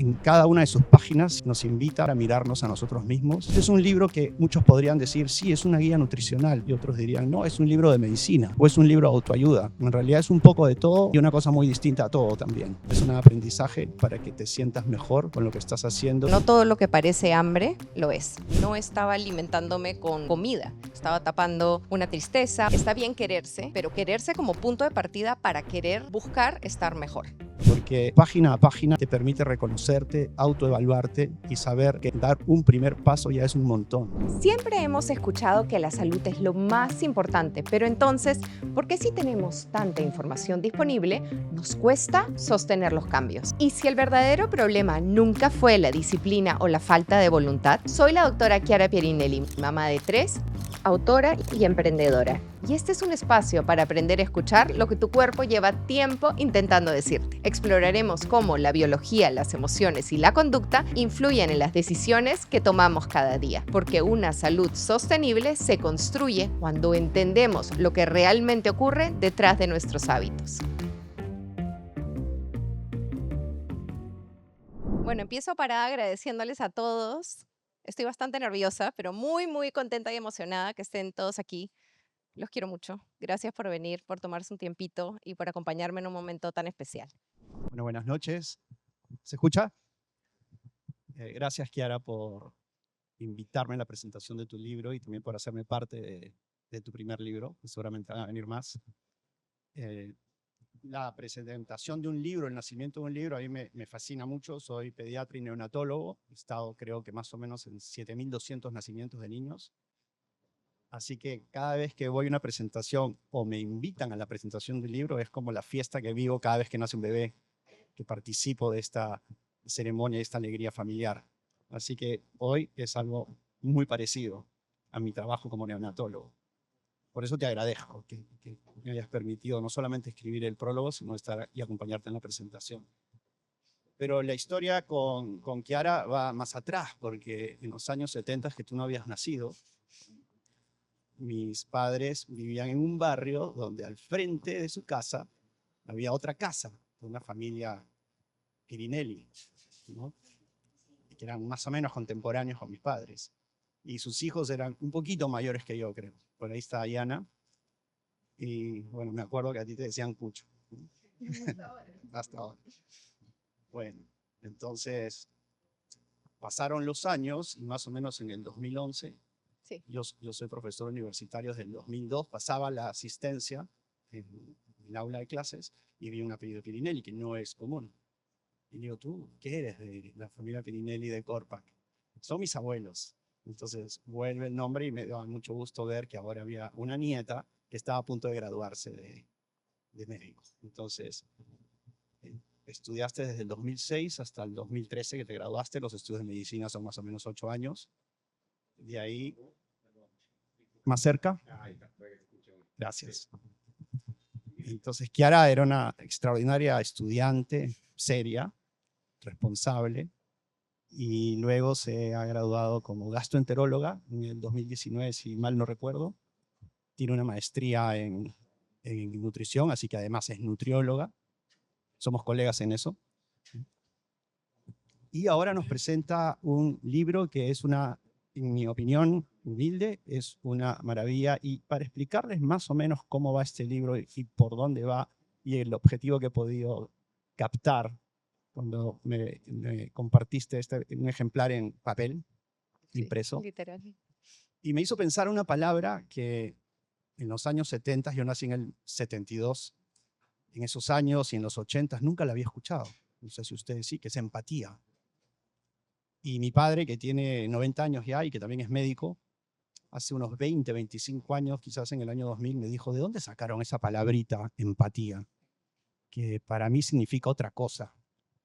En cada una de sus páginas nos invita a mirarnos a nosotros mismos. Es un libro que muchos podrían decir, sí, es una guía nutricional, y otros dirían, no, es un libro de medicina o es un libro de autoayuda. En realidad es un poco de todo y una cosa muy distinta a todo también. Es un aprendizaje para que te sientas mejor con lo que estás haciendo. No todo lo que parece hambre lo es. No estaba alimentándome con comida, estaba tapando una tristeza. Está bien quererse, pero quererse como punto de partida para querer buscar estar mejor. Porque página a página te permite reconocerte, autoevaluarte y saber que dar un primer paso ya es un montón. Siempre hemos escuchado que la salud es lo más importante, pero entonces, ¿por qué si tenemos tanta información disponible, nos cuesta sostener los cambios? Y si el verdadero problema nunca fue la disciplina o la falta de voluntad, soy la doctora Chiara Pierinelli, mamá de 3, autora y emprendedora. Y este es un espacio para aprender a escuchar lo que tu cuerpo lleva tiempo intentando decirte. Exploraremos cómo la biología, las emociones y la conducta influyen en las decisiones que tomamos cada día. Porque una salud sostenible se construye cuando entendemos lo que realmente ocurre detrás de nuestros hábitos. Bueno, empiezo para agradeciéndoles a todos. Estoy bastante nerviosa, pero muy contenta y emocionada que estén todos aquí. Los quiero mucho. Gracias por venir, por tomarse un tiempito y por acompañarme en un momento tan especial. Bueno, buenas noches. ¿Se escucha? Gracias, Chiara, por invitarme a la presentación de tu libro y también por hacerme parte de tu primer libro, que seguramente van a venir más. La presentación de un libro, el nacimiento de un libro, a mí me fascina mucho. Soy pediatra y neonatólogo. He estado, creo que más o menos en 7.200 nacimientos de niños. Así que cada vez que voy a una presentación o me invitan a la presentación del libro, es como la fiesta que vivo cada vez que nace un bebé, que participo de esta ceremonia, de esta alegría familiar. Así que hoy es algo muy parecido a mi trabajo como neonatólogo. Por eso te agradezco que me hayas permitido no solamente escribir el prólogo, sino estar y acompañarte en la presentación. Pero la historia con Chiara va más atrás, porque en los años 70 que tú no habías nacido, mis padres vivían en un barrio donde al frente de su casa había otra casa de una familia Pierinelli, ¿no? Que eran más o menos contemporáneos con mis padres. Y sus hijos eran un poquito mayores que yo, creo. Por ahí está Diana. Y bueno, me acuerdo que a ti te decían Cucho. Hasta ahora. Bueno, entonces pasaron los años y más o menos en el 2011, Sí. yo soy profesor universitario desde el 2002, pasaba la asistencia en el aula de clases y vi un apellido Pierinelli que no es común. Y digo, ¿tú qué eres de la familia Pierinelli de Corpac? Son mis abuelos. Entonces vuelve el nombre y me da mucho gusto ver que ahora había una nieta que estaba a punto de graduarse de médico. Entonces, estudiaste desde el 2006 hasta el 2013 que te graduaste. Los estudios de medicina son más o menos 8 años. De ahí, más cerca. Gracias. Entonces, Chiara era una extraordinaria estudiante, seria, responsable, y luego se ha graduado como gastroenteróloga en el 2019, si mal no recuerdo. Tiene una maestría en nutrición, así que además es nutrióloga. Somos colegas en eso. Y ahora nos presenta un libro que es una, en mi opinión, humilde, es una maravilla. Y para explicarles más o menos cómo va este libro y por dónde va y el objetivo que he podido captar cuando me compartiste un ejemplar en papel, sí, impreso. Literal. Y me hizo pensar una palabra que en los años 70, yo nací en el 72, en esos años y en los 80 nunca la había escuchado. No sé si ustedes sí, que es empatía. Y mi padre, que tiene 90 años ya y que también es médico, hace unos 20, 25 años, quizás en el año 2000, me dijo, ¿de dónde sacaron esa palabrita, empatía? Que para mí significa otra cosa.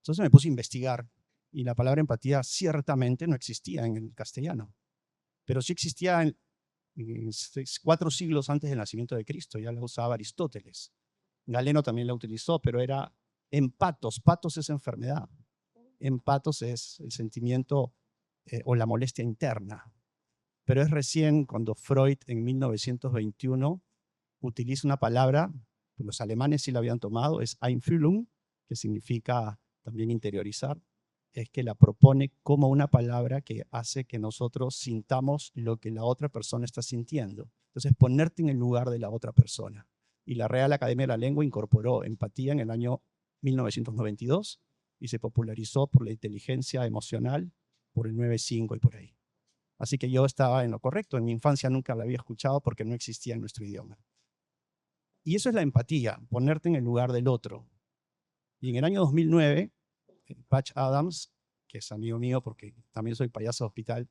Entonces me puse a investigar y la palabra empatía ciertamente no existía en el castellano, pero sí existía en 4 siglos antes del nacimiento de Cristo, ya la usaba Aristóteles. Galeno también la utilizó, pero era empatos. Patos es enfermedad. Empatos es el sentimiento o la molestia interna. Pero es recién cuando Freud en 1921 utiliza una palabra, los alemanes sí la habían tomado, es Einfühlung, que significa también interiorizar, es que la propone como una palabra que hace que nosotros sintamos lo que la otra persona está sintiendo. Entonces, ponerte en el lugar de la otra persona. Y la Real Academia de la Lengua incorporó empatía en el año 1992 y se popularizó por la inteligencia emocional por el 95 y por ahí. Así que yo estaba en lo correcto. En mi infancia nunca la había escuchado porque no existía en nuestro idioma. Y eso es la empatía, ponerte en el lugar del otro. Y en el año 2009, Patch Adams, que es amigo mío porque también soy payaso de hospital,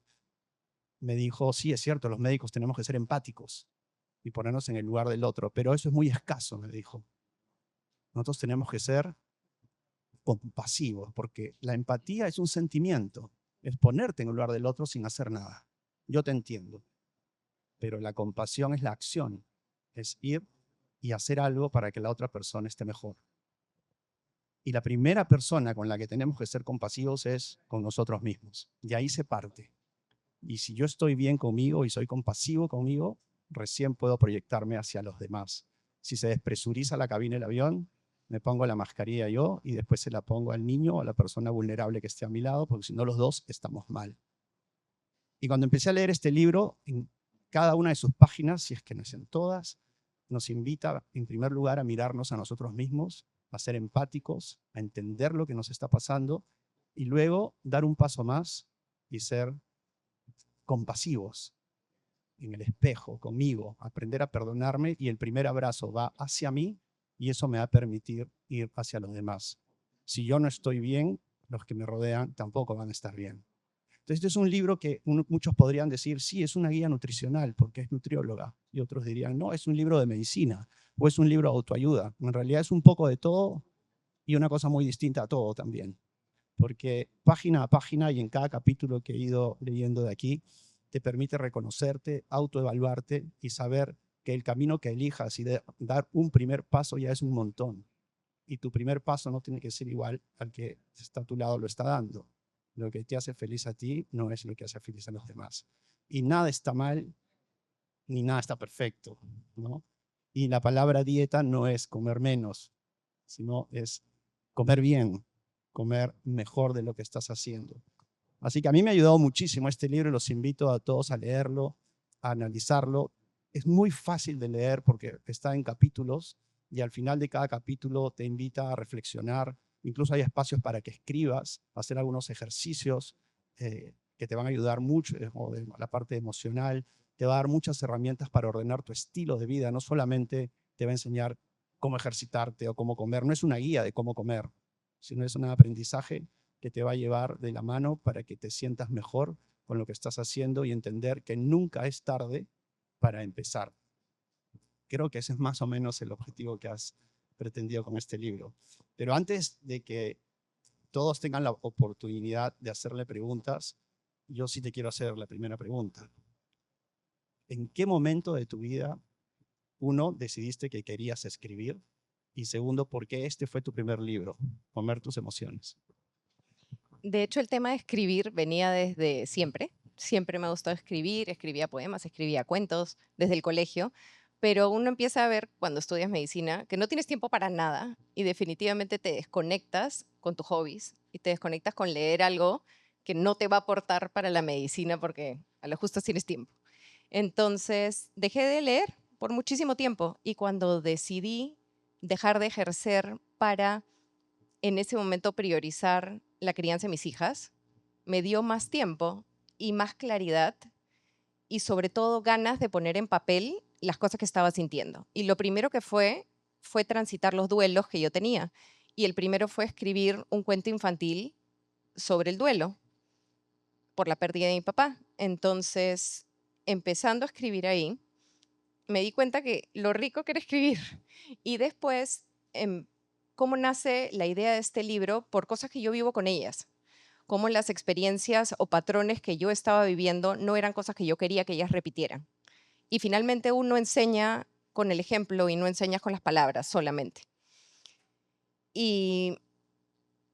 me dijo, sí, es cierto, los médicos tenemos que ser empáticos y ponernos en el lugar del otro, pero eso es muy escaso, me dijo. Nosotros tenemos que ser compasivos, porque la empatía es un sentimiento, es ponerte en el lugar del otro sin hacer nada. Yo te entiendo, pero la compasión es la acción, es ir y hacer algo para que la otra persona esté mejor. Y la primera persona con la que tenemos que ser compasivos es con nosotros mismos. De ahí se parte. Y si yo estoy bien conmigo y soy compasivo conmigo, recién puedo proyectarme hacia los demás. Si se despresuriza la cabina del avión, me pongo la mascarilla yo y después se la pongo al niño o a la persona vulnerable que esté a mi lado, porque si no los dos estamos mal. Y cuando empecé a leer este libro, en cada una de sus páginas, si es que no es en todas, nos invita en primer lugar a mirarnos a nosotros mismos, a ser empáticos, a entender lo que nos está pasando y luego dar un paso más y ser compasivos en el espejo, conmigo, aprender a perdonarme y el primer abrazo va hacia mí y eso me va a permitir ir hacia los demás. Si yo no estoy bien, los que me rodean tampoco van a estar bien. Entonces, este es un libro que muchos podrían decir, sí, es una guía nutricional porque es nutrióloga y otros dirían, no, es un libro de medicina o es un libro de autoayuda. En realidad es un poco de todo y una cosa muy distinta a todo también, porque página a página y en cada capítulo que he ido leyendo de aquí, te permite reconocerte, autoevaluarte y saber que el camino que elijas y dar un primer paso ya es un montón. Y tu primer paso no tiene que ser igual al que está a tu lado lo está dando. Lo que te hace feliz a ti no es lo que hace feliz a los demás. Y nada está mal, ni nada está perfecto, ¿no? Y la palabra dieta no es comer menos, sino es comer bien, comer mejor de lo que estás haciendo. Así que a mí me ha ayudado muchísimo este libro y los invito a todos a leerlo, a analizarlo. Es muy fácil de leer porque está en capítulos y al final de cada capítulo te invita a reflexionar. Incluso hay espacios para que escribas, hacer algunos ejercicios que te van a ayudar mucho, o de la parte emocional. Te va a dar muchas herramientas para ordenar tu estilo de vida. No solamente te va a enseñar cómo ejercitarte o cómo comer. No es una guía de cómo comer, sino es un aprendizaje que te va a llevar de la mano para que te sientas mejor con lo que estás haciendo y entender que nunca es tarde para empezar. Creo que ese es más o menos el objetivo que has pretendido con este libro. Pero antes de que todos tengan la oportunidad de hacerle preguntas, yo sí te quiero hacer la primera pregunta. ¿En qué momento de tu vida, uno, decidiste que querías escribir? Y segundo, ¿por qué este fue tu primer libro, Comer tus emociones? De hecho, el tema de escribir venía desde siempre. Siempre me ha gustado escribir, escribía poemas, escribía cuentos desde el colegio, pero uno empieza a ver cuando estudias medicina que no tienes tiempo para nada y definitivamente te desconectas con tus hobbies y te desconectas con leer algo que no te va a aportar para la medicina porque a lo justo tienes tiempo. Entonces, dejé de leer por muchísimo tiempo y cuando decidí dejar de ejercer para en ese momento priorizar la crianza de mis hijas, me dio más tiempo y más claridad y sobre todo ganas de poner en papel las cosas que estaba sintiendo. Y lo primero que fue transitar los duelos que yo tenía. Y el primero fue escribir un cuento infantil sobre el duelo por la pérdida de mi papá. Entonces, empezando a escribir ahí, me di cuenta que lo rico que era escribir. Y después, cómo nace la idea de este libro por cosas que yo vivo con ellas. Cómo las experiencias o patrones que yo estaba viviendo no eran cosas que yo quería que ellas repitieran. Y finalmente uno enseña con el ejemplo y no enseñas con las palabras solamente. Y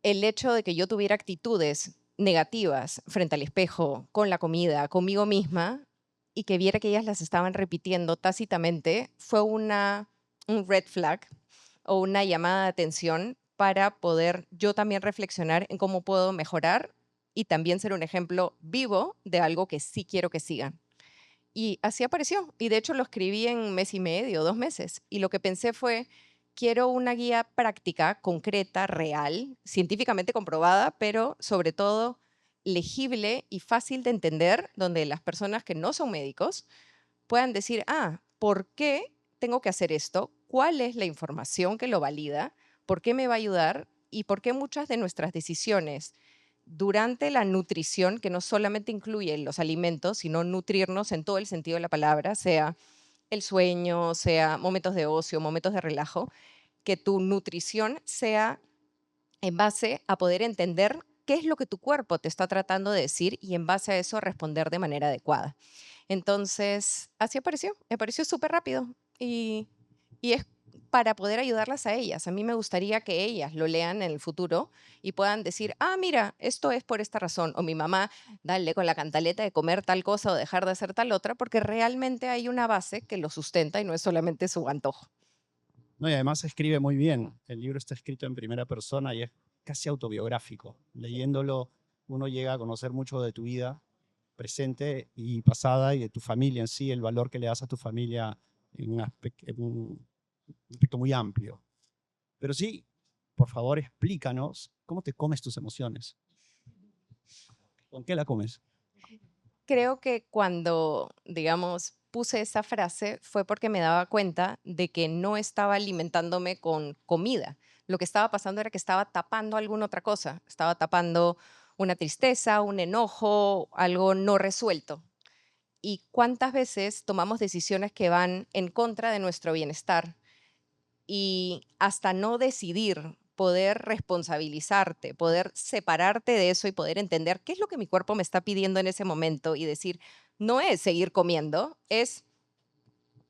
el hecho de que yo tuviera actitudes negativas frente al espejo, con la comida, conmigo misma, y que viera que ellas las estaban repitiendo tácitamente, fue un red flag o una llamada de atención para poder yo también reflexionar en cómo puedo mejorar y también ser un ejemplo vivo de algo que sí quiero que sigan. Y así apareció. Y de hecho lo escribí en 1 mes y medio, 2 meses. Y lo que pensé fue, quiero una guía práctica, concreta, real, científicamente comprobada, pero sobre todo legible y fácil de entender, donde las personas que no son médicos puedan decir, ¿por qué tengo que hacer esto? ¿Cuál es la información que lo valida? ¿Por qué me va a ayudar? ¿Y por qué muchas de nuestras decisiones durante la nutrición, que no solamente incluye los alimentos, sino nutrirnos en todo el sentido de la palabra, sea el sueño, sea momentos de ocio, momentos de relajo, que tu nutrición sea en base a poder entender qué es lo que tu cuerpo te está tratando de decir y en base a eso responder de manera adecuada? Entonces, así apareció súper rápido y es para poder ayudarlas a ellas. A mí me gustaría que ellas lo lean en el futuro y puedan decir, mira, esto es por esta razón. O mi mamá, dale con la cantaleta de comer tal cosa o dejar de hacer tal otra, porque realmente hay una base que lo sustenta y no es solamente su antojo. No, y además escribe muy bien. El libro está escrito en primera persona y es casi autobiográfico. Leyéndolo, uno llega a conocer mucho de tu vida presente y pasada y de tu familia en sí, el valor que le das a tu familia en un aspecto muy amplio. Pero sí, por favor, explícanos cómo te comes tus emociones. ¿Con qué la comes? Creo que cuando, digamos, puse esa frase fue porque me daba cuenta de que no estaba alimentándome con comida. Lo que estaba pasando era que estaba tapando alguna otra cosa. Estaba tapando una tristeza, un enojo, algo no resuelto. ¿Y cuántas veces tomamos decisiones que van en contra de nuestro bienestar? Y hasta no decidir, poder responsabilizarte, poder separarte de eso y poder entender qué es lo que mi cuerpo me está pidiendo en ese momento y decir, no es seguir comiendo, es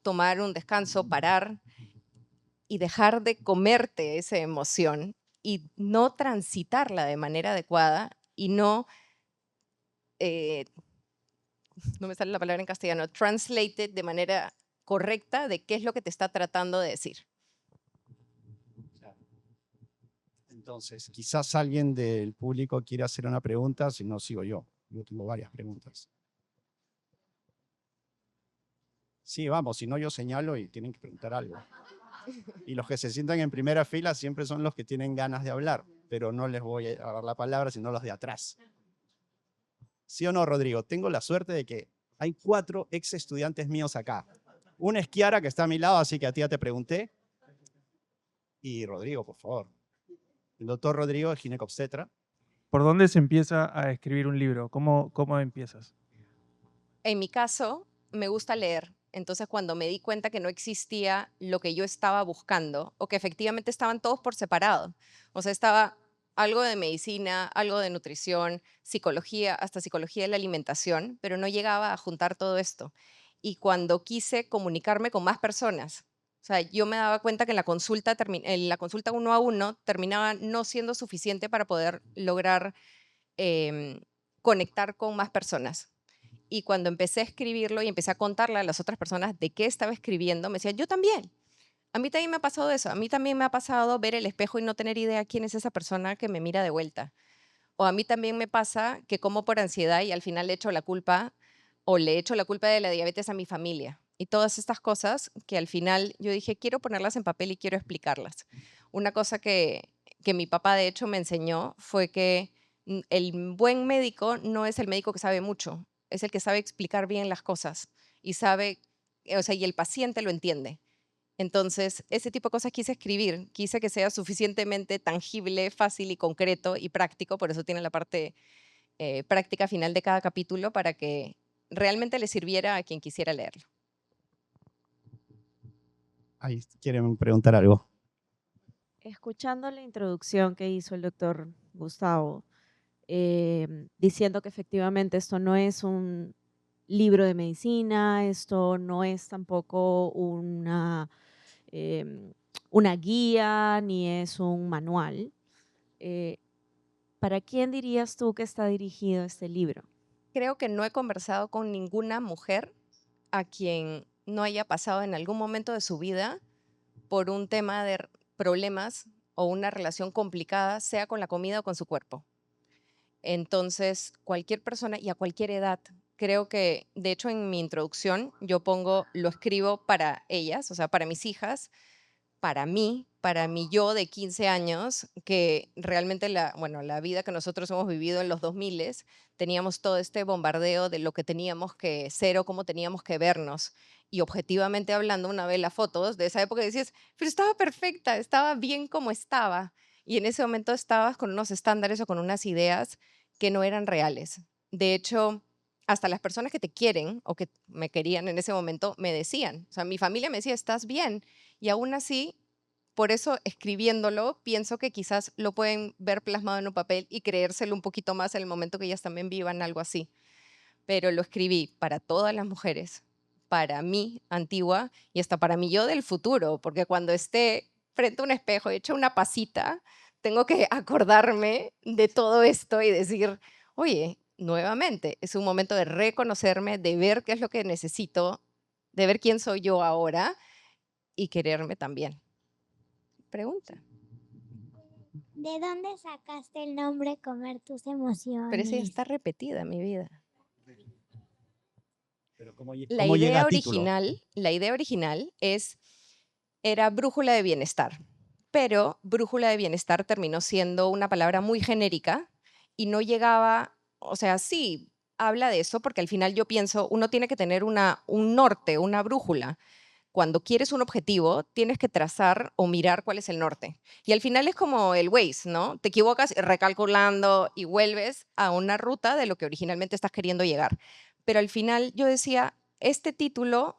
tomar un descanso, parar y dejar de comerte esa emoción y no transitarla de manera adecuada y no, eh, no me sale la palabra en castellano, translate it de manera correcta de qué es lo que te está tratando de decir. Entonces, quizás alguien del público quiera hacer una pregunta, si no, sigo yo. Yo tengo varias preguntas. Sí, vamos, si no yo señalo y tienen que preguntar algo. Y los que se sientan en primera fila siempre son los que tienen ganas de hablar, pero no les voy a dar la palabra, sino los de atrás. ¿Sí o no, Rodrigo? Tengo la suerte de que hay 4 ex estudiantes míos acá. Una es Kiara, que está a mi lado, así que a ti ya te pregunté. Y Rodrigo, por favor. El doctor Rodrigo es ginecobstetra. ¿Por dónde se empieza a escribir un libro? ¿Cómo empiezas? En mi caso, me gusta leer. Entonces, cuando me di cuenta que no existía lo que yo estaba buscando, o que efectivamente estaban todos por separado, o sea, estaba algo de medicina, algo de nutrición, psicología, hasta psicología de la alimentación, pero no llegaba a juntar todo esto. Y cuando quise comunicarme con más personas, o sea, yo me daba cuenta que en la consulta 1 a 1 terminaba no siendo suficiente para poder lograr em, conectar con más personas. Y cuando empecé a escribirlo y empecé a contarle a las otras personas de qué estaba escribiendo, me decían, yo también. A mí también me ha pasado eso. A mí también me ha pasado ver el espejo y no tener idea quién es esa persona que me mira de vuelta. O a mí también me pasa que como por ansiedad y al final le echo la culpa o le echo la culpa de la diabetes a mi familia. Y todas estas cosas que al final yo dije, quiero ponerlas en papel y quiero explicarlas. Una cosa que mi papá de hecho me enseñó fue que el buen médico no es el médico que sabe mucho, es el que sabe explicar bien las cosas y sabe, o sea, y el paciente lo entiende. Entonces, ese tipo de cosas quise escribir, quise que sea suficientemente tangible, fácil y concreto y práctico, por eso tiene la parte práctica final de cada capítulo para que realmente le sirviera a quien quisiera leerlo. Ahí quieren preguntar algo. Escuchando la introducción que hizo el doctor Gustavo, diciendo que efectivamente esto no es un libro de medicina, esto no es tampoco una guía ni es un manual. ¿Para quién dirías tú que está dirigido este libro? Creo que no he conversado con ninguna mujer a quien no haya pasado en algún momento de su vida por un tema de problemas o una relación complicada, sea con la comida o con su cuerpo. Entonces, cualquier persona y a cualquier edad, creo que, de hecho, en mi introducción yo lo escribo para ellas, o sea, para mis hijas, para mi yo de 15 años, que realmente la vida que nosotros hemos vivido en los 2000 teníamos todo este bombardeo de lo que teníamos que ser o cómo teníamos que vernos. Y objetivamente hablando, una vez las fotos de esa época decías, pero estaba perfecta, estaba bien como estaba. Y en ese momento estabas con unos estándares o con unas ideas que no eran reales. De hecho, hasta las personas que te quieren o que me querían en ese momento me decían, o sea, mi familia me decía, estás bien. Y aún así, por eso escribiéndolo, pienso que quizás lo pueden ver plasmado en un papel y creérselo un poquito más en el momento que ellas también vivan algo así. Pero lo escribí para todas las mujeres, para mí, antigua, y hasta para mí yo del futuro, porque cuando esté frente a un espejo y hecha una pasita, tengo que acordarme de todo esto y decir, oye, nuevamente, es un momento de reconocerme, de ver qué es lo que necesito, de ver quién soy yo ahora y quererme también. Pregunta. ¿De dónde sacaste el nombre Comer tus Pero esa ya emociones? está repetida en mi vida. Pero ¿cómo La llega idea a título? original era brújula de bienestar, pero brújula de bienestar terminó siendo una palabra muy genérica y no llegaba, o sea, sí, habla de eso porque al final yo pienso, uno tiene que tener un norte, una brújula. Cuando quieres un objetivo, tienes que trazar o mirar cuál es el norte. Y al final es como el Waze, ¿no? Te equivocas recalculando y vuelves a una ruta de lo que originalmente estás queriendo llegar. Pero al final yo decía, este título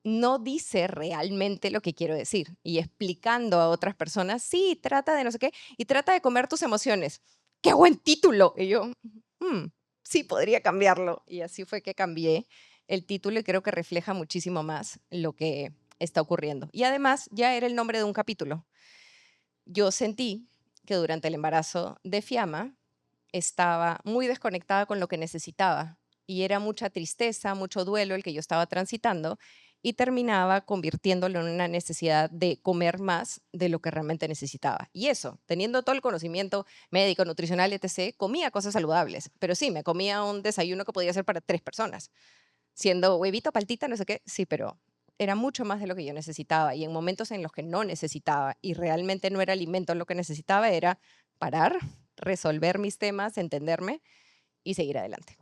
no dice realmente lo que quiero decir. Y explicando a otras personas, sí, trata de no sé qué, y trata de comer tus emociones. ¡Qué buen título! Y yo, sí, podría cambiarlo. Y así fue que cambié el título y creo que refleja muchísimo más lo que está ocurriendo. Y además ya era el nombre de un capítulo. Yo sentí que durante el embarazo de Fiamma estaba muy desconectada con lo que necesitaba y era mucha tristeza, mucho duelo el que yo estaba transitando y terminaba convirtiéndolo en una necesidad de comer más de lo que realmente necesitaba. Y eso, teniendo todo el conocimiento médico, nutricional, etc., comía cosas saludables, pero sí, me comía un desayuno que podía ser para 3 personas, siendo huevito, paltita, no sé qué, sí, pero era mucho más de lo que yo necesitaba y en momentos en los que no necesitaba y realmente no era alimento lo que necesitaba, era parar, resolver mis temas, entenderme y seguir adelante.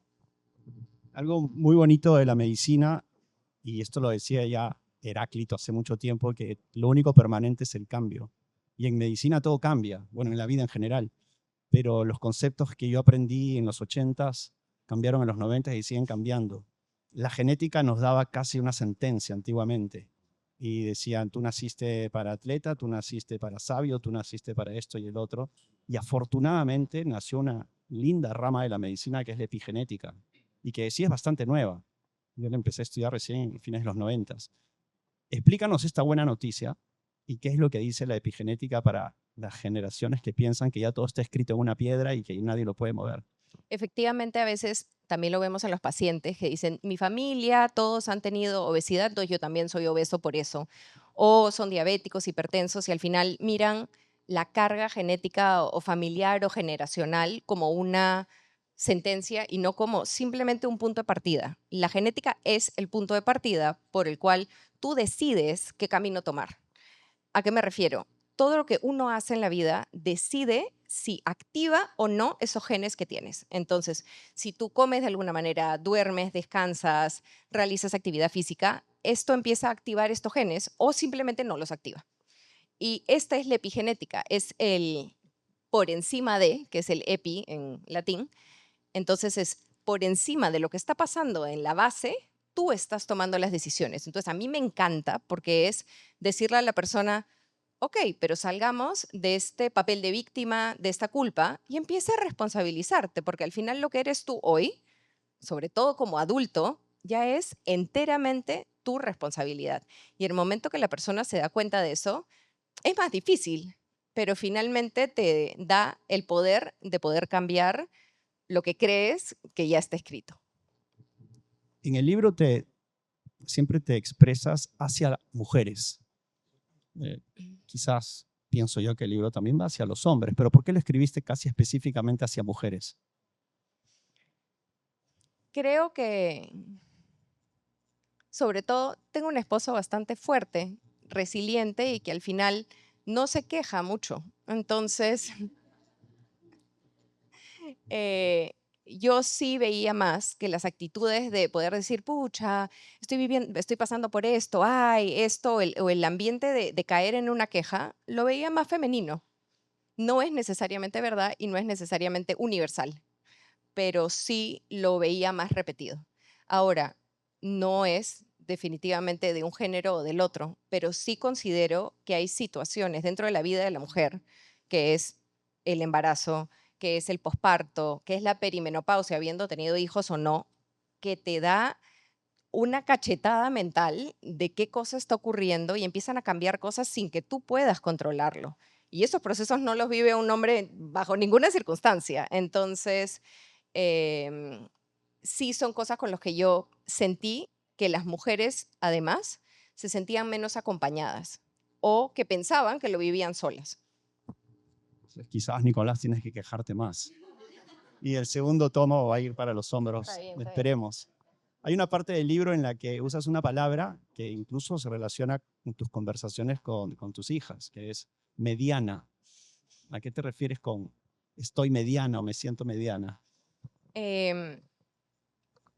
Algo muy bonito de la medicina, y esto lo decía ya Heráclito hace mucho tiempo, que lo único permanente es el cambio. Y en medicina todo cambia, bueno, en la vida en general, pero los conceptos que yo aprendí en los 80s cambiaron en los 90s y siguen cambiando. La genética nos daba casi una sentencia antiguamente y decían, tú naciste para atleta, tú naciste para sabio, tú naciste para esto y el otro. Y afortunadamente nació una linda rama de la medicina que es la epigenética y que sí es bastante nueva. Yo la empecé a estudiar recién en fines de los 90s. Explícanos esta buena noticia y qué es lo que dice la epigenética para las generaciones que piensan que ya todo está escrito en una piedra y que nadie lo puede mover. Efectivamente, a veces también lo vemos en los pacientes que dicen, mi familia, todos han tenido obesidad, entonces yo también soy obeso por eso. O son diabéticos, hipertensos y al final miran la carga genética o familiar o generacional como una sentencia y no como simplemente un punto de partida. La genética es el punto de partida por el cual tú decides qué camino tomar. ¿A qué me refiero? Todo lo que uno hace en la vida decide si activa o no esos genes que tienes. Entonces, si tú comes de alguna manera, duermes, descansas, realizas actividad física, esto empieza a activar estos genes o simplemente no los activa. Y esta es la epigenética, es el por encima de, que es el epi en latín. Entonces es por encima de lo que está pasando en la base, tú estás tomando las decisiones. Entonces a mí me encanta porque es decirle a la persona, ok, pero salgamos de este papel de víctima, de esta culpa, y empieza a responsabilizarte, porque al final lo que eres tú hoy, sobre todo como adulto, ya es enteramente tu responsabilidad. Y en el momento que la persona se da cuenta de eso, es más difícil, pero finalmente te da el poder de poder cambiar lo que crees que ya está escrito. En el libro siempre te expresas hacia mujeres. Quizás pienso yo que el libro también va hacia los hombres, pero ¿por qué lo escribiste casi específicamente hacia mujeres? Creo que, sobre todo, tengo un esposo bastante fuerte, resiliente y que al final no se queja mucho. Entonces, yo sí veía más que las actitudes de poder decir, pucha, estoy pasando por esto, ay, esto, o el ambiente de caer en una queja, lo veía más femenino. No es necesariamente verdad y no es necesariamente universal, pero sí lo veía más repetido. Ahora, no es definitivamente de un género o del otro, pero sí considero que hay situaciones dentro de la vida de la mujer, que es el embarazo, que es el posparto, que es la perimenopausia, habiendo tenido hijos o no, que te da una cachetada mental de qué cosa está ocurriendo y empiezan a cambiar cosas sin que tú puedas controlarlo. Y esos procesos no los vive un hombre bajo ninguna circunstancia. Entonces, em, sí son cosas con las que yo sentí que las mujeres, además, se sentían menos acompañadas o que pensaban que lo vivían solas. Entonces, quizás, Nicolás, tienes que quejarte más. Y el segundo tomo va a ir para los hombros, Está bien, está bien. esperemos. Hay una parte del libro en la que usas una palabra que incluso se relaciona con tus conversaciones con tus hijas, que es mediana. ¿A qué te refieres con estoy mediana o me siento mediana? Em,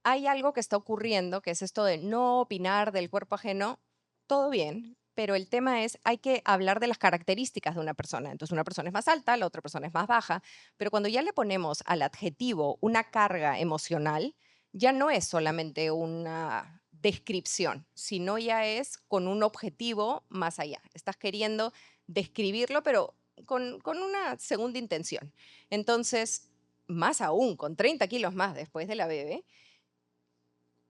Hay algo que está ocurriendo, que es esto de no opinar del cuerpo ajeno, todo bien, pero el tema es, hay que hablar de las características de una persona. Entonces, una persona es más alta, la otra persona es más baja, pero cuando ya le ponemos al adjetivo una carga emocional, ya no es solamente una descripción, sino ya es con un objetivo más allá. Estás queriendo describirlo, pero con una segunda intención. Entonces, más aún, con 30 kilos más después de la bebé,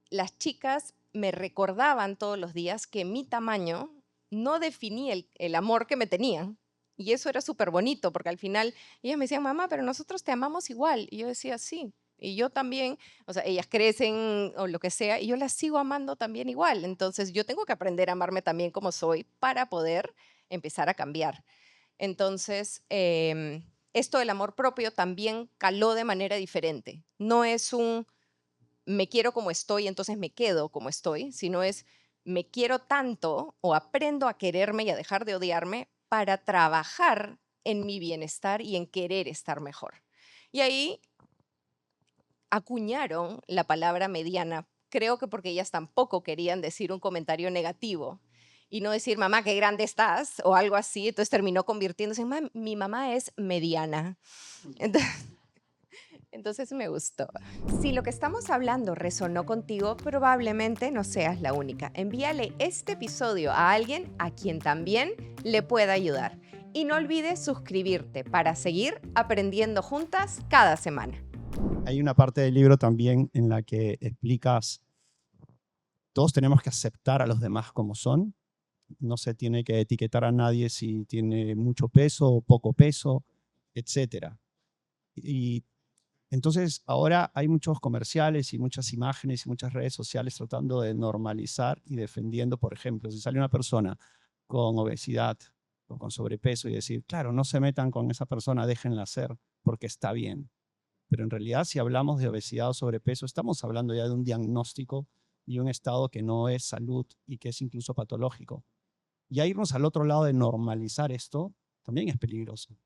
las chicas me recordaban todos los días que mi tamaño no definía el amor que me tenían. Y eso era súper bonito, porque al final ellas me decían, mamá, pero nosotros te amamos igual. Y yo decía, sí. Y yo también, o sea, ellas crecen o lo que sea, y yo las sigo amando también igual. Entonces yo tengo que aprender a amarme también como soy para poder empezar a cambiar. Entonces, esto del amor propio también caló de manera diferente. No es un me quiero como estoy, entonces me quedo como estoy, sino es me quiero tanto o aprendo a quererme y a dejar de odiarme para trabajar en mi bienestar y en querer estar mejor. Y ahí acuñaron la palabra mediana, creo que porque ellas tampoco querían decir un comentario negativo y no decir, mamá, qué grande estás o algo así, entonces terminó convirtiéndose en, mi mamá es mediana. Entonces me gustó. Si lo que estamos hablando resonó contigo, probablemente no seas la única. Envíale este episodio a alguien a quien también le pueda ayudar. Y no olvides suscribirte para seguir aprendiendo juntas cada semana. Hay una parte del libro también en la que explicas, todos tenemos que aceptar a los demás como son. No se tiene que etiquetar a nadie si tiene mucho peso o poco peso, etc. Y entonces ahora hay muchos comerciales y muchas imágenes y muchas redes sociales tratando de normalizar y defendiendo, por ejemplo, si sale una persona con obesidad o con sobrepeso y decir, claro, no se metan con esa persona, déjenla ser porque está bien. Pero en realidad, si hablamos de obesidad o sobrepeso, estamos hablando ya de un diagnóstico y un estado que no es salud y que es incluso patológico. Y a irnos al otro lado de normalizar esto también es peligroso.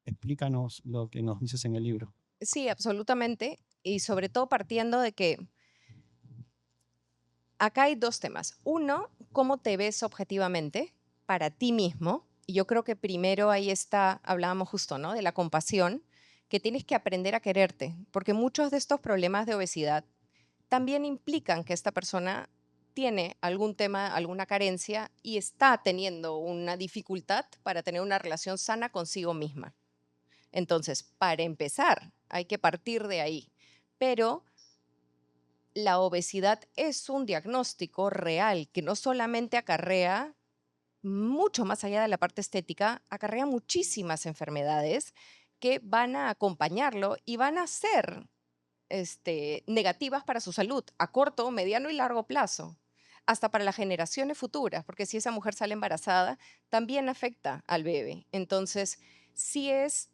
Explícanos lo que nos dices en el libro. Sí, absolutamente. Y sobre todo partiendo de que acá hay dos temas. Uno, cómo te ves objetivamente para ti mismo. Y yo creo que primero ahí está, hablábamos justo, ¿no? De la compasión, que tienes que aprender a quererte, porque muchos de estos problemas de obesidad también implican que esta persona tiene algún tema, alguna carencia y está teniendo una dificultad para tener una relación sana consigo misma. Entonces, para empezar, hay que partir de ahí. Pero la obesidad es un diagnóstico real que no solamente acarrea, mucho más allá de la parte estética, acarrea muchísimas enfermedades que van a acompañarlo y van a ser negativas para su salud a corto, mediano y largo plazo. hasta para las generaciones futuras, porque si esa mujer sale embarazada, también afecta al bebé. Entonces, sí es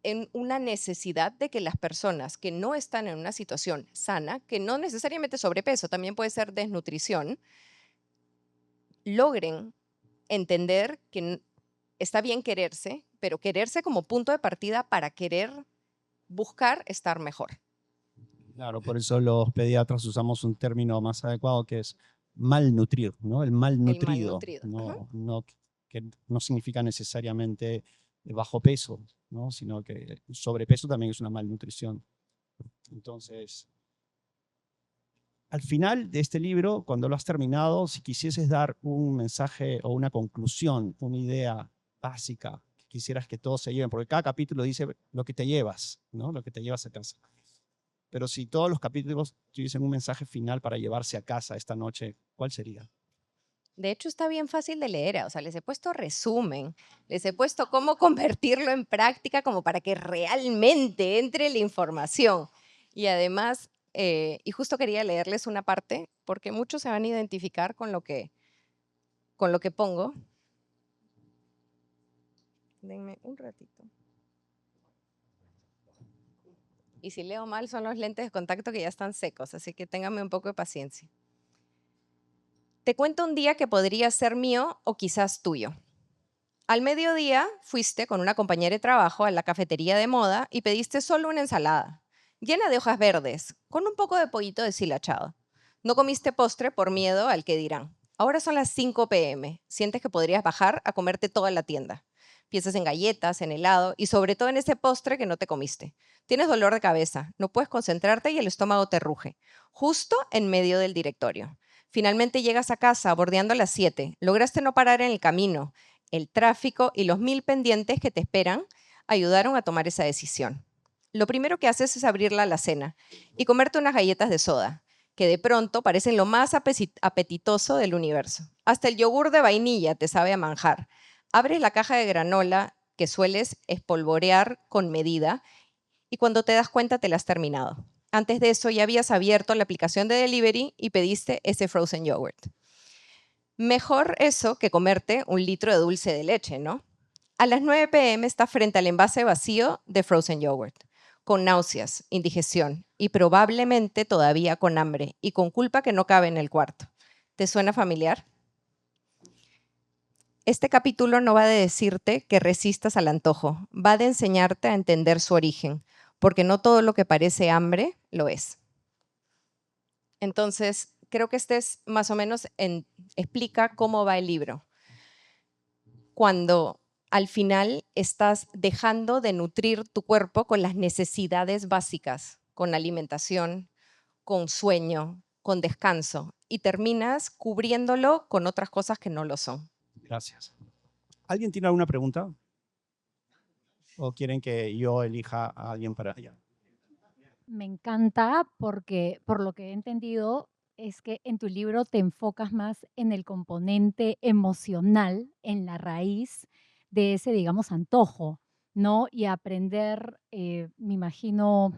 en una necesidad de que las personas que no están en una situación sana, que no necesariamente sobrepeso, también puede ser desnutrición, logren entender que está bien quererse, pero quererse como punto de partida para querer buscar estar mejor. Claro, por eso los pediatras usamos un término más adecuado que es malnutrir, ¿no? El El malnutrido, malnutrido. Ajá. que no significa necesariamente bajo peso, ¿no? Sino que sobrepeso también es una malnutrición. Entonces, al final de este libro, cuando lo has terminado, si quisieses dar un mensaje o una conclusión, una idea básica que quisieras que todos se lleven, porque cada capítulo dice lo que te llevas, ¿no? Lo que te llevas a casa. Pero si todos los capítulos tuviesen un mensaje final para llevarse a casa esta noche, ¿cuál sería? De hecho, está bien fácil de leer, o sea, les he puesto resumen, les he puesto cómo convertirlo en práctica como para que realmente entre la información. Y además, y justo quería leerles una parte, porque muchos se van a identificar con lo que pongo. Denme un ratito. Y si leo mal, son los lentes de contacto que ya están secos, así que ténganme un poco de paciencia. Te cuento un día que podría ser mío o quizás tuyo. Al mediodía fuiste con una compañera de trabajo a la cafetería de moda y pediste solo una ensalada, llena de hojas verdes, con un poco de pollito deshilachado. No comiste postre por miedo al que dirán. Ahora son las 5 p.m. Sientes que podrías bajar a comerte toda la tienda. Piensas en galletas, en helado y sobre todo en ese postre que no te comiste. Tienes dolor de cabeza, no puedes concentrarte y el estómago te ruge, justo en medio del directorio. Finalmente llegas a casa bordeando las 7. Lograste no parar en el camino. El tráfico y los 1000 pendientes que te esperan ayudaron a tomar esa decisión. Lo primero que haces es abrir la alacena y comerte unas galletas de soda, que de pronto parecen lo más apetitoso del universo. Hasta el yogur de vainilla te sabe a manjar. Abres la caja de granola que sueles espolvorear con medida y cuando te das cuenta te la has terminado. Antes de eso ya habías abierto la aplicación de delivery y pediste ese frozen yogurt. Mejor eso que comerte un litro de dulce de leche, ¿no? A las 9 p.m. estás frente al envase vacío de frozen yogurt, con náuseas, indigestión y probablemente todavía con hambre y con culpa que no cabe en el cuarto. ¿Te suena familiar? Este capítulo no va de decirte que resistas al antojo, va de enseñarte a entender su origen, porque no todo lo que parece hambre lo es. Entonces, creo que este es más o menos explica cómo va el libro. Cuando al final estás dejando de nutrir tu cuerpo con las necesidades básicas, con alimentación, con sueño, con descanso, y terminas cubriéndolo con otras cosas que no lo son. Gracias. ¿Alguien tiene alguna pregunta? ¿O quieren que yo elija a alguien para allá? Me encanta porque, por lo que he entendido, es que en tu libro te enfocas más en el componente emocional, en la raíz de ese, digamos, antojo, ¿no? Y aprender, me imagino,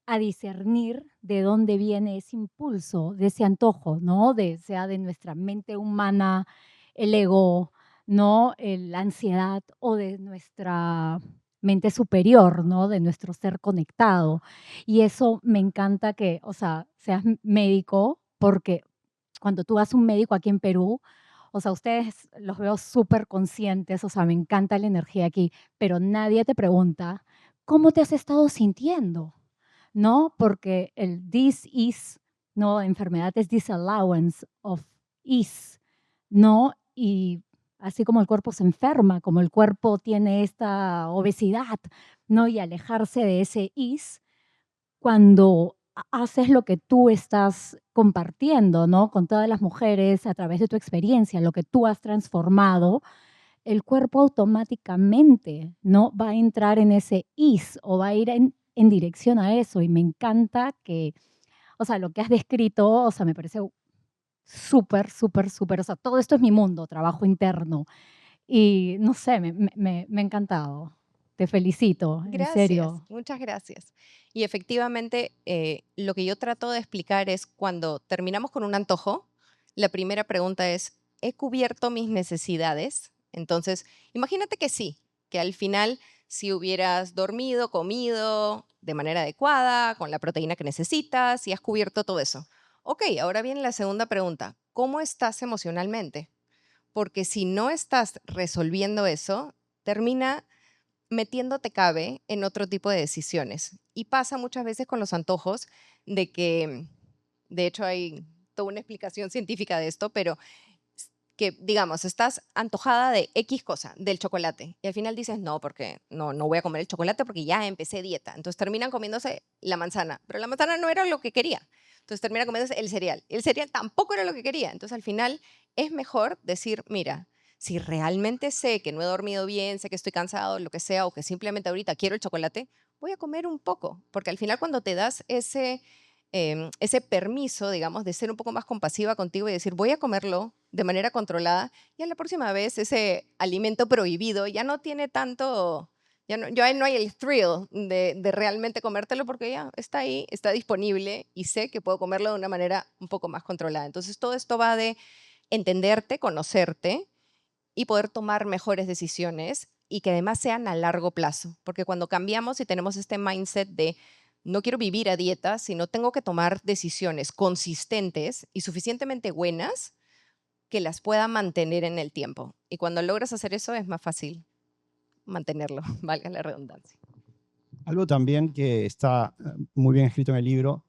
a discernir de dónde viene ese impulso, de ese antojo, ¿no? Sea de nuestra mente humana, el ego, ¿no? La ansiedad o de nuestra mente superior, ¿no? De nuestro ser conectado. Y eso me encanta que, o sea, seas médico, porque cuando tú vas a un médico aquí en Perú, o sea, ustedes los veo súper conscientes, o sea, me encanta la energía aquí, pero nadie te pregunta, ¿cómo te has estado sintiendo? ¿No? Porque el this is, ¿no? Enfermedad es disallowance of is, ¿no? Y así como el cuerpo se enferma, como el cuerpo tiene esta obesidad, ¿no? Y alejarse de ese is, cuando haces lo que tú estás compartiendo, ¿no? Con todas las mujeres a través de tu experiencia, lo que tú has transformado, el cuerpo automáticamente, ¿no? Va a entrar en ese is o va a ir en dirección a eso. Y me encanta que, o sea, lo que has descrito, o sea, me parece súper, súper, súper, o sea, todo esto es mi mundo, trabajo interno. Y no sé, me ha encantado. Te felicito, en Gracias, serio. muchas gracias. Y efectivamente, lo que yo trato de explicar es cuando terminamos con un antojo, La primera pregunta es, ¿he cubierto mis necesidades? Entonces, imagínate que sí, que al final si hubieras dormido, comido de manera adecuada, con la proteína que necesitas, y has cubierto todo eso. Ok, ahora viene la segunda pregunta. ¿Cómo estás emocionalmente? Porque si no estás resolviendo eso, termina metiéndote cabe en otro tipo de decisiones. Y pasa muchas veces con los antojos de que, de hecho hay toda una explicación científica de esto, pero que, digamos, estás antojada de X cosa, del chocolate, y al final dices, no, porque no voy a comer el chocolate porque ya empecé dieta. Entonces terminan comiéndose la manzana, pero la manzana no era lo que quería. Entonces terminan comiéndose el cereal. El cereal tampoco era lo que quería. Entonces al final es mejor decir, mira, si realmente sé que no he dormido bien, sé que estoy cansado, lo que sea, o que simplemente ahorita quiero el chocolate, voy a comer un poco. Porque al final cuando te das ese permiso, digamos, de ser un poco más compasiva contigo y decir, voy a comerlo de manera controlada, ya la próxima vez ese alimento prohibido ya no tiene tanto, ya no hay el thrill de realmente comértelo porque ya está ahí, está disponible y sé que puedo comerlo de una manera un poco más controlada. Entonces todo esto va de entenderte, conocerte y poder tomar mejores decisiones y que además sean a largo plazo. Porque cuando cambiamos y tenemos este mindset de no quiero vivir a dieta, sino tengo que tomar decisiones consistentes y suficientemente buenas que las pueda mantener en el tiempo. Y cuando logras hacer eso es más fácil mantenerlo, valga la redundancia. Algo también que está muy bien escrito en el libro,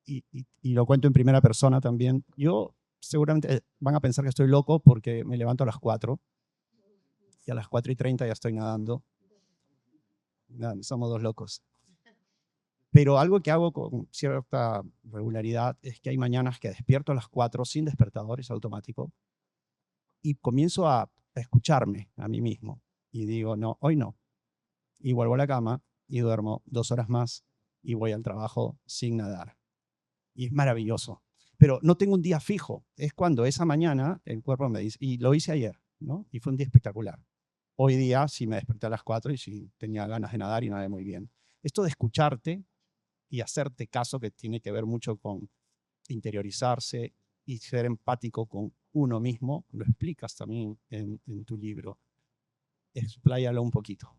y lo cuento en primera persona también. Yo seguramente van a pensar que estoy loco porque me levanto a las 4 y a las 4:30 ya estoy nadando. Somos dos locos. Pero algo que hago con cierta regularidad es que hay mañanas que despierto a las 4 sin despertador, es automático, y comienzo a escucharme a mí mismo. Y digo, no, hoy no. Y vuelvo a la cama y duermo 2 horas más y voy al trabajo sin nadar. Y es maravilloso. Pero no tengo un día fijo. Es cuando esa mañana el cuerpo me dice, y lo hice ayer, ¿no? Y fue un día espectacular. Hoy día sí me desperté a las 4 y sí tenía ganas de nadar y nadé muy bien. Esto de escucharte y hacerte caso, que tiene que ver mucho con interiorizarse y ser empático con uno mismo, lo explicas también en tu libro. Expláyalo un poquito.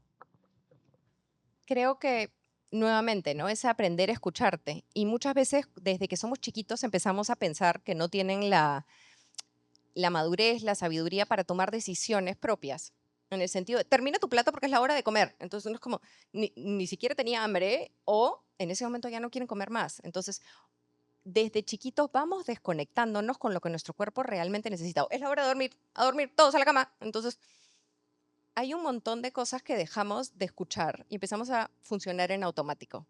Creo que nuevamente, ¿no? Es aprender a escucharte. Y muchas veces, desde que somos chiquitos, empezamos a pensar que no tienen la madurez, la sabiduría para tomar decisiones propias. En el sentido de, termina tu plato porque es la hora de comer. Entonces uno es como, ni siquiera tenía hambre o en ese momento ya no quieren comer más. Entonces, desde chiquitos vamos desconectándonos con lo que nuestro cuerpo realmente necesita. Es la hora de dormir, a dormir, todos a la cama. Entonces, hay un montón de cosas que dejamos de escuchar y empezamos a funcionar en automático.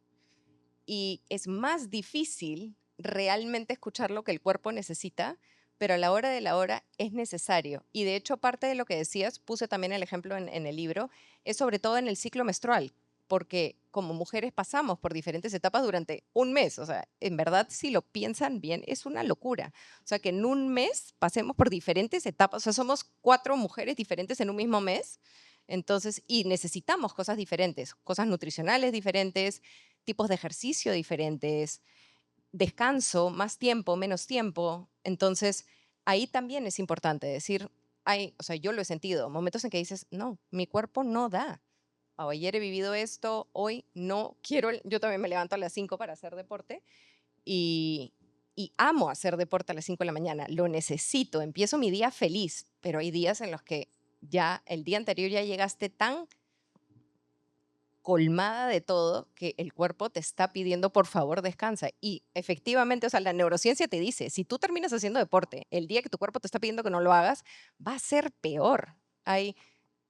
Y es más difícil realmente escuchar lo que el cuerpo necesita, pero a la hora de la hora es necesario. Y de hecho, parte de lo que decías, puse también el ejemplo en el libro, es sobre todo en el ciclo menstrual, porque como mujeres pasamos por diferentes etapas durante un mes. O sea, en verdad, si lo piensan bien, es una locura. O sea, que en un mes pasemos por diferentes etapas. O sea, somos 4 mujeres diferentes en un mismo mes. Entonces, y necesitamos cosas diferentes, cosas nutricionales diferentes, tipos de ejercicio diferentes, descanso, más tiempo, menos tiempo. Entonces, ahí también es importante decir, o sea, yo lo he sentido, momentos en que dices, no, mi cuerpo no da. Ayer he vivido esto, hoy no quiero, yo también me levanto a las 5 para hacer deporte y amo hacer deporte a las 5 de la mañana, lo necesito, empiezo mi día feliz, pero hay días en los que ya el día anterior ya llegaste tan colmada de todo que el cuerpo te está pidiendo por favor descansa. Y efectivamente, o sea, la neurociencia te dice, si tú terminas haciendo deporte el día que tu cuerpo te está pidiendo que no lo hagas, va a ser peor.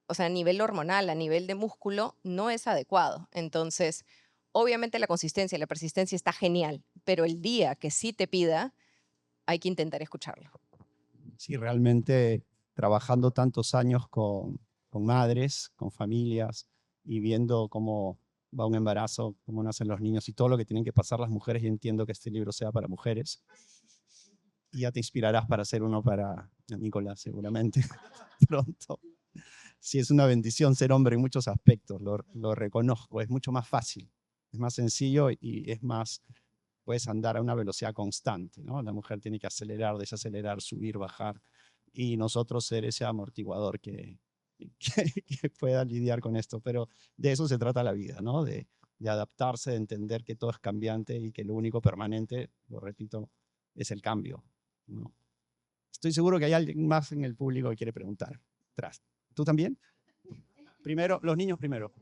O sea, a nivel hormonal, a nivel de músculo, no es adecuado. Entonces, obviamente la consistencia y la persistencia está genial, pero el día que sí te pida, hay que intentar escucharlo. Sí, realmente trabajando tantos años con madres, con familias y viendo cómo va un embarazo, cómo nacen los niños y todo lo que tienen que pasar las mujeres, y entiendo que este libro sea para mujeres. Y ya te inspirarás para hacer uno para Nicolás, seguramente, pronto. Sí, es una bendición ser hombre en muchos aspectos, lo reconozco, es mucho más fácil, es más sencillo y es más puedes andar a una velocidad constante, ¿no? La mujer tiene que acelerar, desacelerar, subir, bajar, y nosotros ser ese amortiguador que pueda lidiar con esto. Pero de eso se trata la vida, ¿no? De adaptarse, de entender que todo es cambiante y que lo único permanente, lo repito, es el cambio, ¿no? Estoy seguro que hay alguien más en el público que quiere preguntar. Atrás. ¿Tú también? Primero, los niños primero.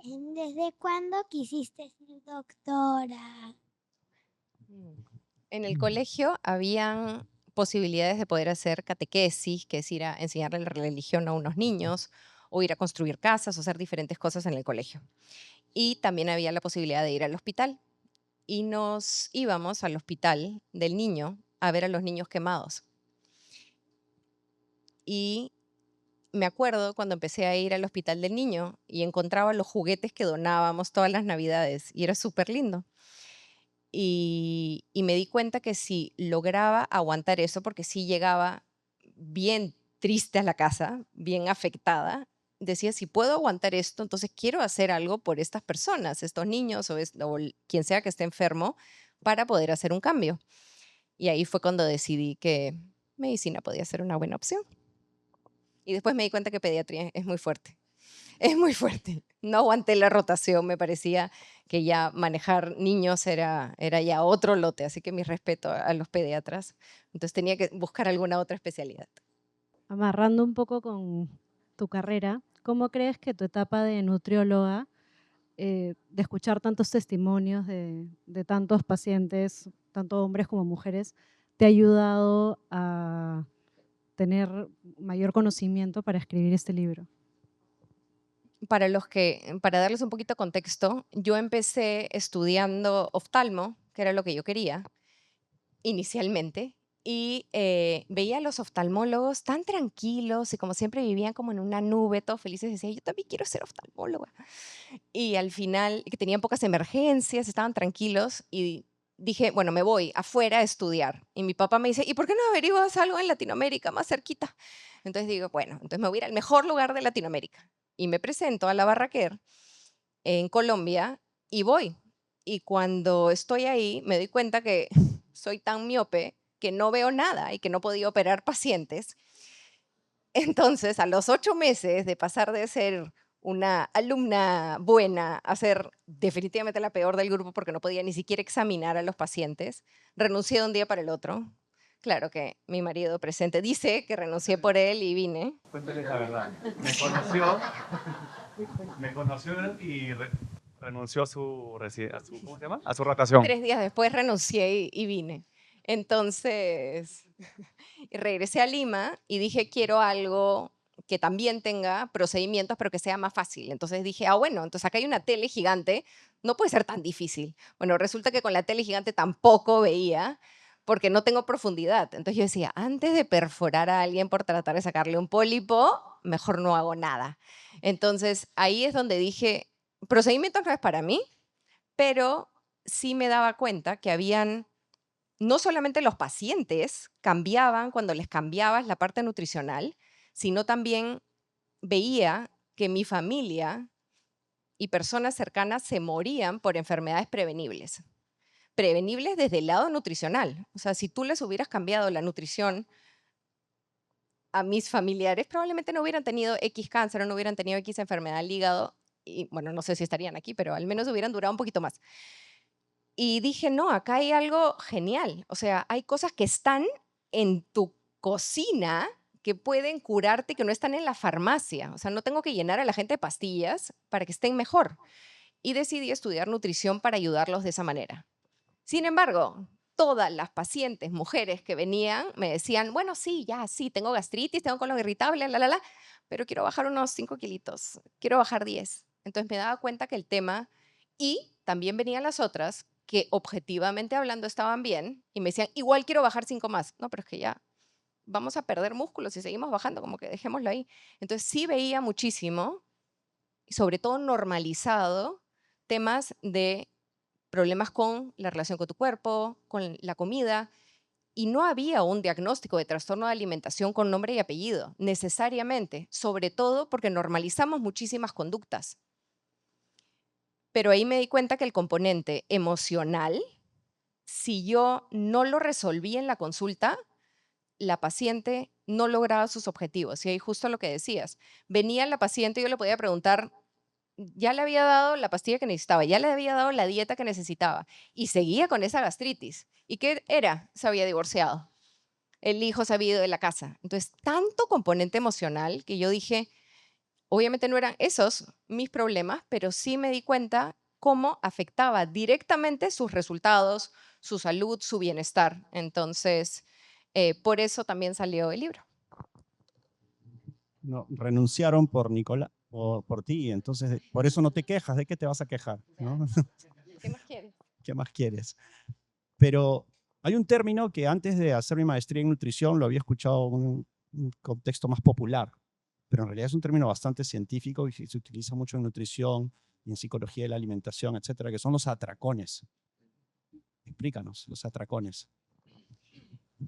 ¿Desde cuándo quisiste ser doctora? En el colegio habían posibilidades de poder hacer catequesis, que es ir a enseñarle la religión a unos niños, o ir a construir casas, o hacer diferentes cosas en el colegio. Y también había la posibilidad de ir al hospital. Y nos íbamos al hospital del niño a ver a los niños quemados. Y me acuerdo cuando empecé a ir al hospital del niño y encontraba los juguetes que donábamos todas las navidades, y era súper lindo. Y me di cuenta que si lograba aguantar eso, porque sí llegaba bien triste a la casa, bien afectada, decía, si puedo aguantar esto, entonces quiero hacer algo por estas personas, estos niños o quien sea que esté enfermo, para poder hacer un cambio. Y ahí fue cuando decidí que medicina podía ser una buena opción. Y después me di cuenta que pediatría es muy fuerte. Es muy fuerte. No aguanté la rotación, me parecía que ya manejar niños era ya otro lote, así que mi respeto a los pediatras. Entonces tenía que buscar alguna otra especialidad. Amarrando un poco con tu carrera, ¿cómo crees que tu etapa de nutrióloga, de escuchar tantos testimonios de tantos pacientes, tanto hombres como mujeres, te ha ayudado a tener mayor conocimiento para escribir este libro? Para darles un poquito de contexto, yo empecé estudiando oftalmo, que era lo que yo quería inicialmente, y veía a los oftalmólogos tan tranquilos y como siempre vivían como en una nube, todos felices, decía, yo también quiero ser oftalmóloga. Y al final, que tenían pocas emergencias, estaban tranquilos, y dije, bueno, me voy afuera a estudiar. Y mi papá me dice, ¿y por qué no averiguas algo en Latinoamérica, más cerquita? Entonces digo, bueno, entonces me voy a ir al mejor lugar de Latinoamérica. Y me presento a la Barraquer en Colombia y voy. Y cuando estoy ahí me doy cuenta que soy tan miope que no veo nada y que no podía operar pacientes. Entonces, a los 8 meses de pasar de ser una alumna buena a ser definitivamente la peor del grupo porque no podía ni siquiera examinar a los pacientes, renuncié de un día para el otro. Claro que mi marido presente dice que renuncié por él y vine. Cuéntales la verdad. Me conoció y renunció a su ¿cómo se llama? A su rotación. 3 días después renuncié y vine. Entonces, regresé a Lima y dije, quiero algo que también tenga procedimientos, pero que sea más fácil. Entonces dije, bueno, entonces acá hay una tele gigante, no puede ser tan difícil. Bueno, resulta que con la tele gigante tampoco veía, porque no tengo profundidad. Entonces yo decía, antes de perforar a alguien por tratar de sacarle un pólipo, mejor no hago nada. Entonces ahí es donde dije, procedimientos no es para mí, pero sí me daba cuenta que habían, no solamente los pacientes cambiaban cuando les cambiabas la parte nutricional, sino también veía que mi familia y personas cercanas se morían por enfermedades prevenibles. Prevenibles desde el lado nutricional. O sea, si tú les hubieras cambiado la nutrición a mis familiares, probablemente no hubieran tenido X cáncer, no hubieran tenido X enfermedad al hígado, y bueno, no sé si estarían aquí, pero al menos hubieran durado un poquito más. Y dije, no, acá hay algo genial. O sea, hay cosas que están en tu cocina que pueden curarte, que no están en la farmacia. O sea, no tengo que llenar a la gente de pastillas para que estén mejor. Y decidí estudiar nutrición para ayudarlos de esa manera. Sin embargo, todas las pacientes, mujeres que venían, me decían, bueno, sí, ya, sí, tengo gastritis, tengo colon irritable, pero quiero bajar unos 5 kilitos, quiero bajar 10. Entonces me daba cuenta que el tema, y también venían las otras, que objetivamente hablando estaban bien, y me decían, igual quiero bajar 5 más. No, pero es que ya vamos a perder músculos si seguimos bajando, como que dejémoslo ahí. Entonces sí veía muchísimo, y sobre todo normalizado, temas de problemas con la relación con tu cuerpo, con la comida, y no había un diagnóstico de trastorno de alimentación con nombre y apellido, necesariamente, sobre todo porque normalizamos muchísimas conductas. Pero ahí me di cuenta que el componente emocional, si yo no lo resolví en la consulta, la paciente no lograba sus objetivos. Y ahí justo lo que decías, venía la paciente y yo le podía preguntar, ya le había dado la pastilla que necesitaba, ya le había dado la dieta que necesitaba y seguía con esa gastritis. ¿Y qué era? Se había divorciado. El hijo se había ido de la casa. Entonces, tanto componente emocional que yo dije, obviamente no eran esos mis problemas, pero sí me di cuenta cómo afectaba directamente sus resultados, su salud, su bienestar. Entonces, por eso también salió el libro. No, renunciaron por Nicolás o por ti, entonces por eso no te quejas. ¿De qué te vas a quejar? ¿No? ¿Qué más quieres? ¿Qué más quieres? Pero hay un término que antes de hacer mi maestría en nutrición lo había escuchado en un contexto más popular, pero en realidad es un término bastante científico y se utiliza mucho en nutrición y en psicología de la alimentación, etcétera, que son los atracones. Explícanos, los atracones.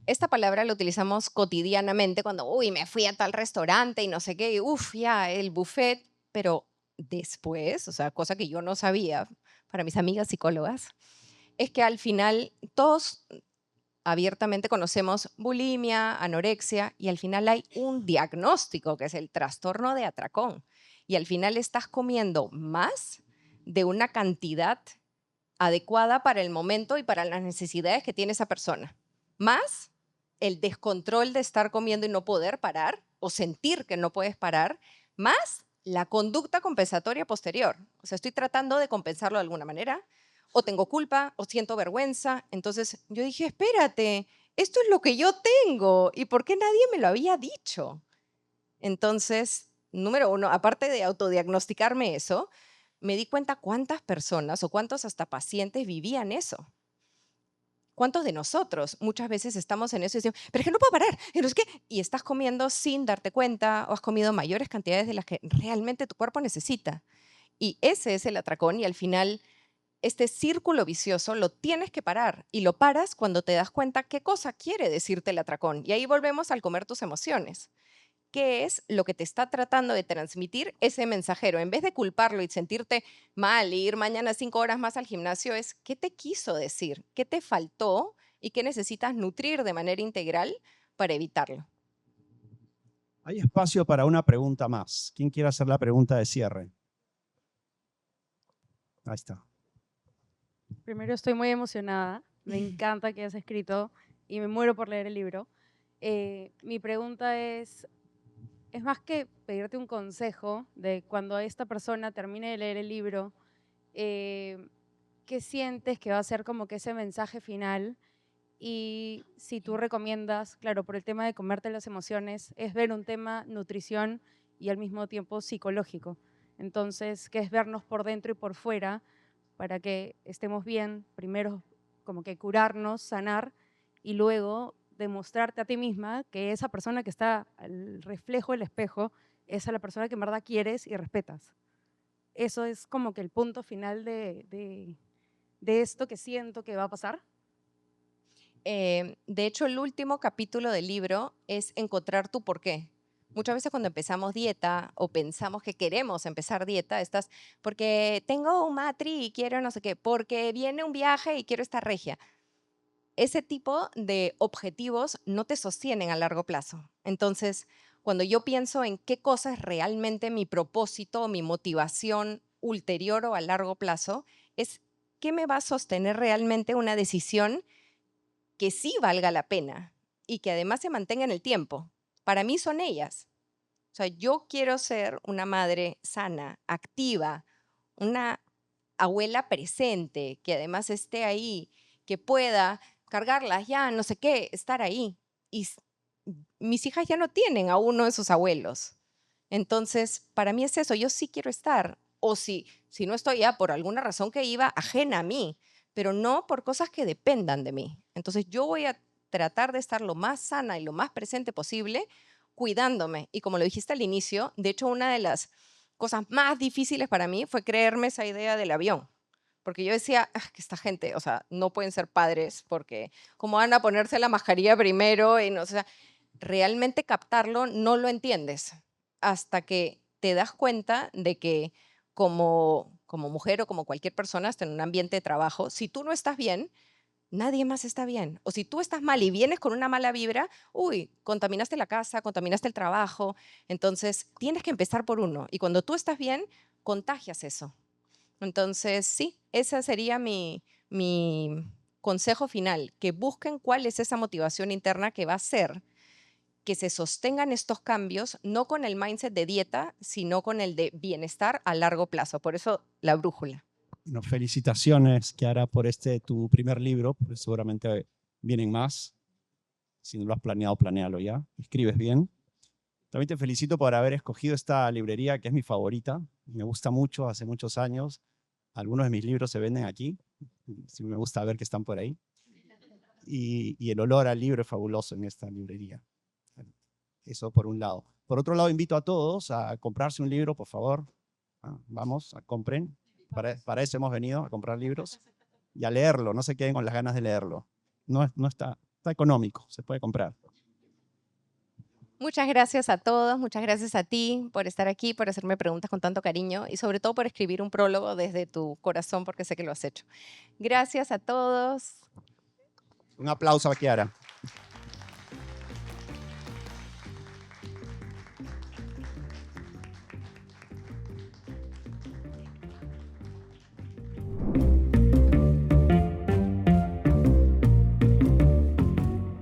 Esta palabra la utilizamos cotidianamente cuando, uy, me fui a tal restaurante y no sé qué, y uff, ya, el buffet, pero después, o sea, cosa que yo no sabía para mis amigas psicólogas, es que al final todos abiertamente conocemos bulimia, anorexia, y al final hay un diagnóstico que es el trastorno de atracón. Y al final estás comiendo más de una cantidad adecuada para el momento y para las necesidades que tiene esa persona. Más el descontrol de estar comiendo y no poder parar o sentir que no puedes parar, más la conducta compensatoria posterior. O sea, estoy tratando de compensarlo de alguna manera, o tengo culpa, o siento vergüenza. Entonces yo dije, espérate, esto es lo que yo tengo, ¿y por qué nadie me lo había dicho? Entonces, número uno, aparte de autodiagnosticarme eso, me di cuenta cuántas personas o cuántos hasta pacientes vivían eso. ¿Cuántos de nosotros muchas veces estamos en eso y decimos, pero es que no puedo parar, y no sé qué? Y estás comiendo sin darte cuenta o has comido mayores cantidades de las que realmente tu cuerpo necesita? Y ese es el atracón y al final este círculo vicioso lo tienes que parar y lo paras cuando te das cuenta qué cosa quiere decirte el atracón. Y ahí volvemos al comer tus emociones. ¿Qué es lo que te está tratando de transmitir ese mensajero? En vez de culparlo y sentirte mal y ir mañana 5 horas más al gimnasio, es qué te quiso decir, qué te faltó y qué necesitas nutrir de manera integral para evitarlo. Hay espacio para una pregunta más. ¿Quién quiere hacer la pregunta de cierre? Ahí está. Primero estoy muy emocionada, me encanta que hayas escrito y me muero por leer el libro. Mi pregunta es más que pedirte un consejo de cuando esta persona termine de leer el libro, ¿qué sientes que va a ser como que ese mensaje final? Y si tú recomiendas, claro, por el tema de comerte las emociones, es ver un tema nutrición y al mismo tiempo psicológico. Entonces, que es vernos por dentro y por fuera para que estemos bien, primero como que curarnos, sanar y luego demostrarte a ti misma que esa persona que está al reflejo del espejo es a la persona que en verdad quieres y respetas. Eso es como que el punto final de esto que siento que va a pasar. De hecho, el último capítulo del libro es encontrar tu por qué. Muchas veces cuando empezamos dieta o pensamos que queremos empezar dieta, estás porque tengo un matri y quiero no sé qué, porque viene un viaje y quiero estar regia. Ese tipo de objetivos no te sostienen a largo plazo. Entonces, cuando yo pienso en qué cosa es realmente mi propósito o mi motivación ulterior o a largo plazo, es qué me va a sostener realmente una decisión que sí valga la pena y que además se mantenga en el tiempo. Para mí son ellas. O sea, yo quiero ser una madre sana, activa, una abuela presente, que además esté ahí, que pueda cargarlas ya, no sé qué, estar ahí. Y mis hijas ya no tienen a uno de sus abuelos. Entonces, para mí es eso, yo sí quiero estar. O si no estoy ya por alguna razón que iba ajena a mí, pero no por cosas que dependan de mí. Entonces, yo voy a tratar de estar lo más sana y lo más presente posible, cuidándome. Y como lo dijiste al inicio, de hecho, una de las cosas más difíciles para mí fue creerme esa idea del avión. Porque yo decía, que esta gente, o sea, no pueden ser padres porque cómo van a ponerse la mascarilla primero y no, o sea, realmente captarlo no lo entiendes hasta que te das cuenta de que como como mujer o como cualquier persona, hasta en un ambiente de trabajo, si tú no estás bien, nadie más está bien. O si tú estás mal y vienes con una mala vibra, uy, contaminaste la casa, contaminaste el trabajo. Entonces, tienes que empezar por uno. Y cuando tú estás bien, contagias eso. Entonces, sí, ese sería mi consejo final, que busquen cuál es esa motivación interna que va a hacer que se sostengan estos cambios, no con el mindset de dieta, sino con el de bienestar a largo plazo. Por eso, la brújula. Bueno, felicitaciones, Kiara, por tu primer libro, porque seguramente vienen más. Si no lo has planeado, planéalo ya. Escribes bien. También te felicito por haber escogido esta librería, que es mi favorita. Me gusta mucho, hace muchos años. Algunos de mis libros se venden aquí. Sí, me gusta ver que están por ahí. Y el olor al libro es fabuloso en esta librería. Eso por un lado. Por otro lado, invito a todos a comprarse un libro, por favor. Vamos, compren. Para eso hemos venido, a comprar libros. Y a leerlo, no se queden con las ganas de leerlo. No está económico, se puede comprar. Muchas gracias a todos, muchas gracias a ti por estar aquí, por hacerme preguntas con tanto cariño y sobre todo por escribir un prólogo desde tu corazón, porque sé que lo has hecho. Gracias a todos. Un aplauso a Kiara.